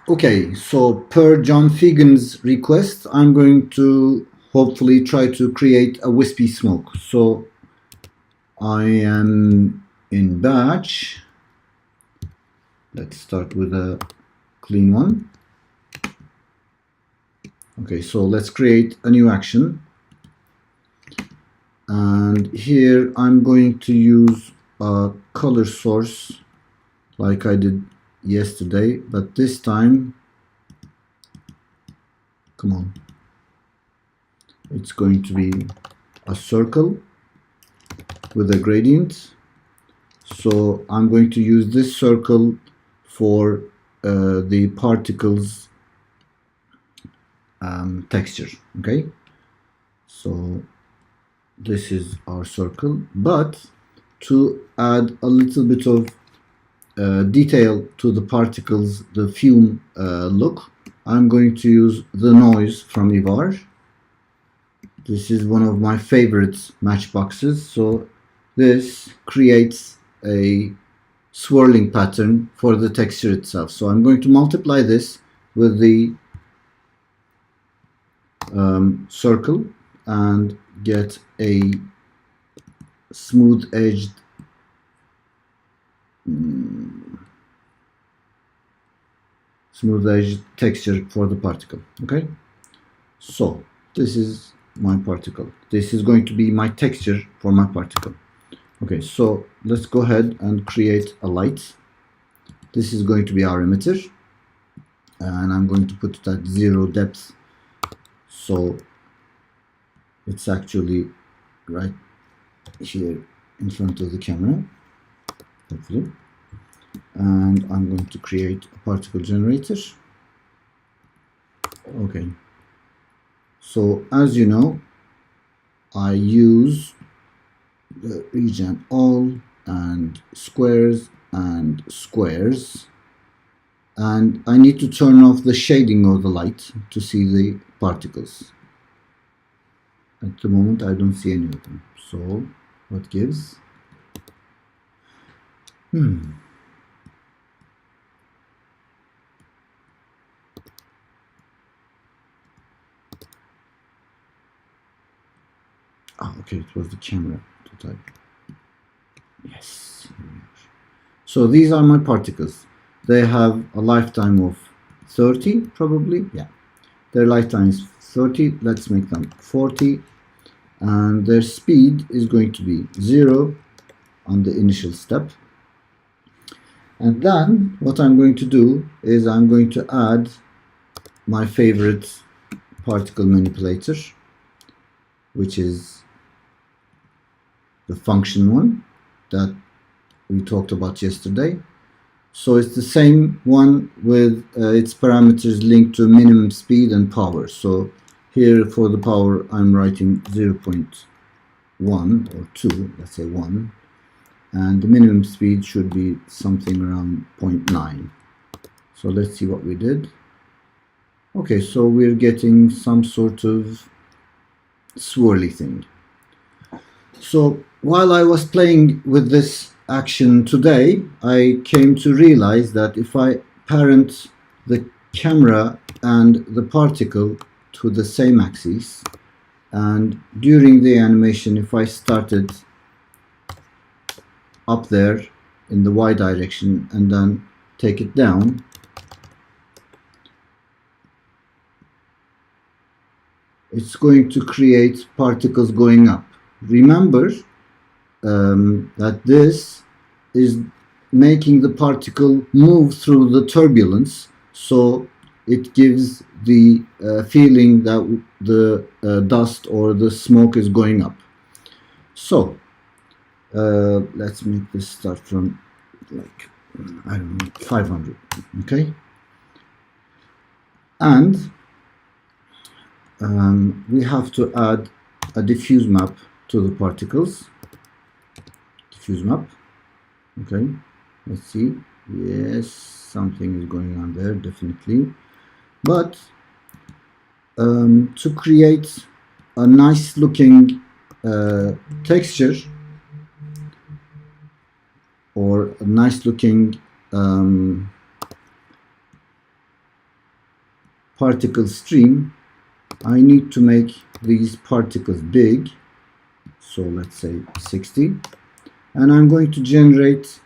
Okay, so per John Fegan's request, I'm going to hopefully try to create a wispy smoke. So I am in batch. Let's start with a clean one. Okay, so let's create a new action. And here I'm going to use a color source like I did yesterday, but this time, come on, it's going to be a circle with a gradient. So I'm going to use this circle for the particles texture. Okay, so this is our circle, but to add a little bit of detail to the particles, the fume look, I'm going to use the noise from Ivar. This is one of my favorite matchboxes. So this creates a swirling pattern for the texture itself. So I'm going to multiply this with the circle and get a smooth edged texture for the particle. Okay, so this is my particle. This is going to be my texture for my particle. Okay, so let's go ahead and create a light. This is going to be our emitter, and I'm going to put it at 0 depth, so it's actually right here in front of the camera, hopefully. And I'm going to create a particle generator. Okay, so as you know, I use the region all and squares, and I need to turn off the shading of the light to see the particles. At the moment I don't see any of them, so what gives? Oh, okay, it was the camera to type. Yes. So these are my particles. They have a lifetime of 30, probably. Yeah, their lifetime is 30. Let's make them 40, and their speed is going to be 0 on the initial step. And then what I'm going to do is I'm going to add my favorite particle manipulator, which is the function one that we talked about yesterday. So it's the same one with its parameters linked to minimum speed and power. So here for the power I'm writing 0.1 or 2, let's say 1, and the minimum speed should be something around 0.9. So let's see what we did. Okay, so we're getting some sort of swirly thing. So while I was playing with this action today, I came to realize that if I parent the camera and the particle to the same axis, and during the animation if I started up there in the Y direction and then take it down, it's going to create particles going up. Remember that this is making the particle move through the turbulence, so it gives the feeling that the dust or the smoke is going up. So let's make this start from, like, I don't know, 500. Okay, and we have to add a diffuse map to the particles. Diffuse map. Okay, let's see. Yes, something is going on there, definitely. But to create a nice looking texture, or a nice looking particle stream, I need to make these particles big. So let's say 60. And I'm going to generate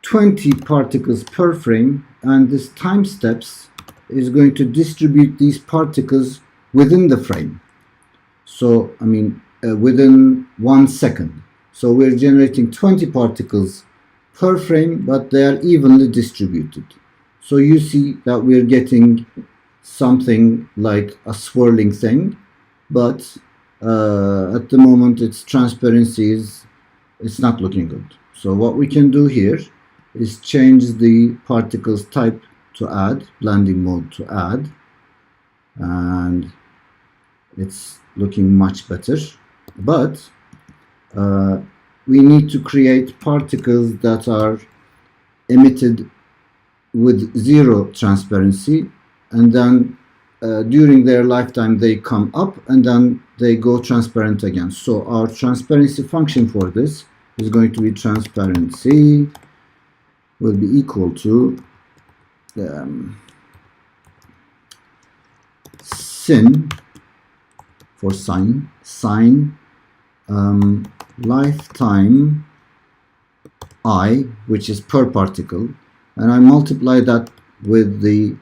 20 particles per frame, and this time steps is going to distribute these particles within the frame. So, I mean, within 1 second. So we're generating 20 particles per frame, but they are evenly distributed. So you see that we're getting something like a swirling thing, but at the moment its transparency it's not looking good. So what we can do here is change the particles type to add, blending mode to add, and it's looking much better. But we need to create particles that are emitted with zero transparency, and then during their lifetime they come up and then they go transparent again. So our transparency function for this is going to be transparency will be equal to sin for sine lifetime I, which is per particle, and I multiply that with the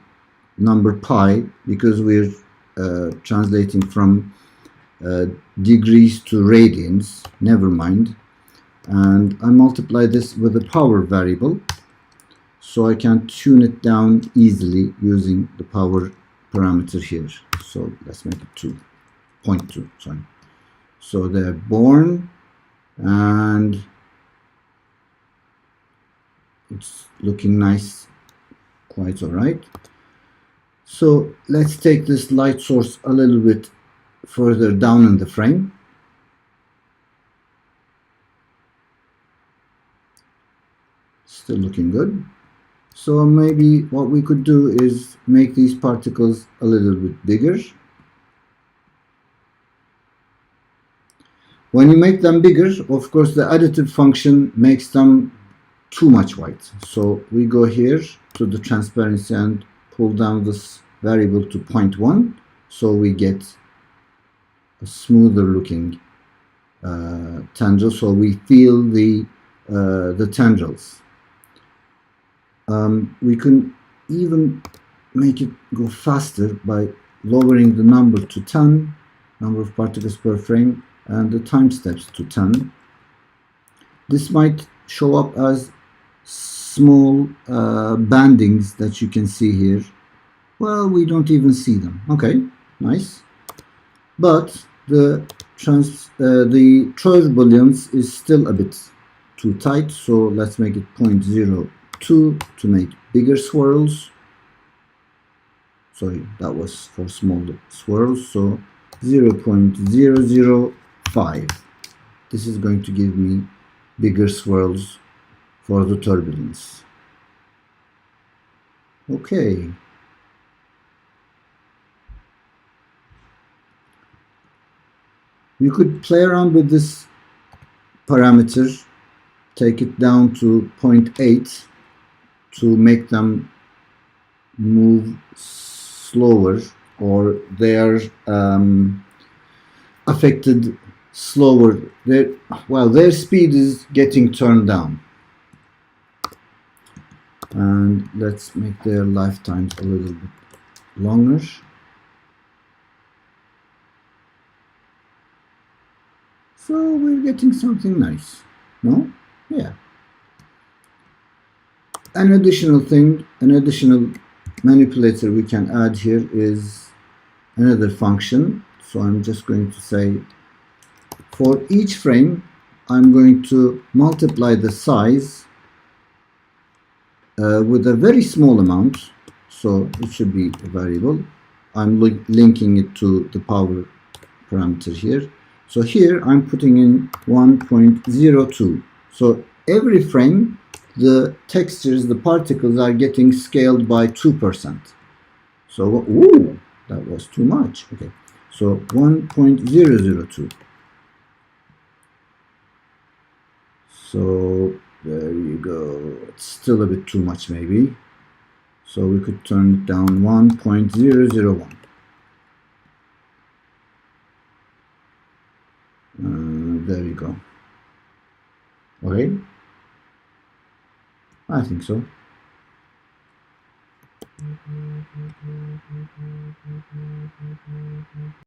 number pi because we're translating from degrees to radians, never mind, and I multiply this with a power variable so I can tune it down easily using the power parameter here. So let's make it 2.2, sorry. So they're born, and it's looking nice, quite alright. So let's take this light source a little bit further down in the frame. Still looking good. So maybe what we could do is make these particles a little bit bigger. When you make them bigger, of course, the additive function makes them too much white. So we go here to the transparency and pull down this variable to 0.1, so we get a smoother looking tendril. So we feel the tendrils. We can even make it go faster by lowering the number to 10, number of particles per frame, and the time steps to 10. This might show up as small bandings that you can see here. Well, we don't even see them. Okay, nice. But the turbulence is still a bit too tight, so let's make it 0.02 to make bigger swirls. Sorry, that was for small swirls. So 0.005. This is going to give me bigger swirls for the turbulence. Okay. You could play around with this parameter, take it down to 0.8 to make them move slower, or they are affected slower. Their speed is getting turned down. And let's make their lifetimes a little bit longer. So we're getting something nice, no? Yeah. An additional thing, an additional manipulator we can add here is another function. So I'm just going to say for each frame I'm going to multiply the size with a very small amount. So it should be a variable. I'm linking it to the power parameter here. So here I'm putting in 1.02. So every frame the textures, the particles are getting scaled by 2%. So, ooh, that was too much. Okay, so 1.002. So there you go. It's still a bit too much maybe. So we could turn it down 1.001. There we go. Okay, I think so.